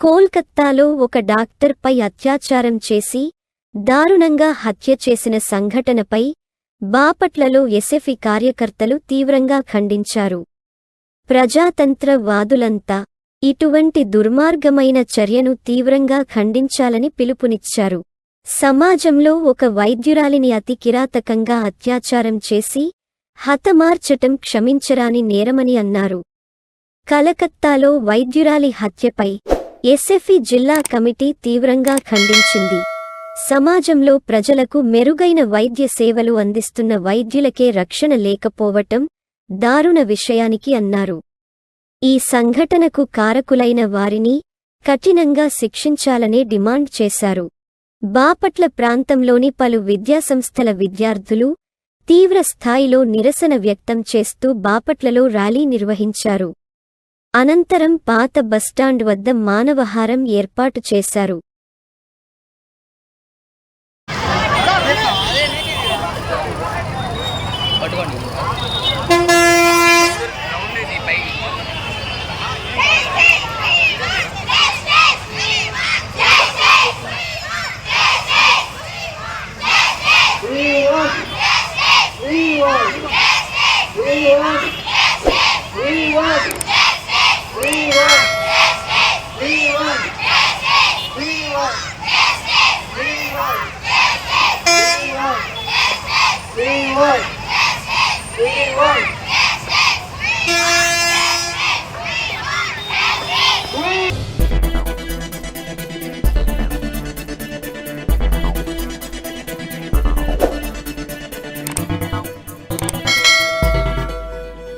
కోల్కత్తాలో ఒక డాక్టర్పై అత్యాచారం చేసి దారుణంగా హత్య చేసిన సంఘటనపై బాపట్లలో ఎస్ఎఫ్ఐ కార్యకర్తలు తీవ్రంగా ఖండించారు. ప్రజాతంత్ర వాదులంతా ఇటువంటి దుర్మార్గమైన చర్యను తీవ్రంగా ఖండించాలని పిలుపునిచ్చారు. సమాజంలో ఒక వైద్యురాలిని అతి కిరాతకంగా అత్యాచారం చేసి హతమార్చటం క్షమించరాని నేరమని అన్నారు. కలకత్తాలో వైద్యురాలి హత్యపై ఎస్ఎఫ్ఐ జిల్లా కమిటీ తీవ్రంగా ఖండించింది. సమాజంలో ప్రజలకు మెరుగైన వైద్య సేవలు అందిస్తున్న వైద్యులకే రక్షణ లేకపోవటం దారుణ విషయానికి అన్నారు. ఈ సంఘటనకు కారకులైన వారిని కఠినంగా శిక్షించాలనే డిమాండ్ చేశారు. బాపట్ల ప్రాంతంలోని పలు విద్యాసంస్థల విద్యార్థులు తీవ్ర స్థాయిలో నిరసన వ్యక్తం చేస్తూ బాపట్లలో ర్యాలీ నిర్వహించారు. అనంతరం పాత బస్టాండ్ వద్ద మానవహారం ఏర్పాటు చేశారు.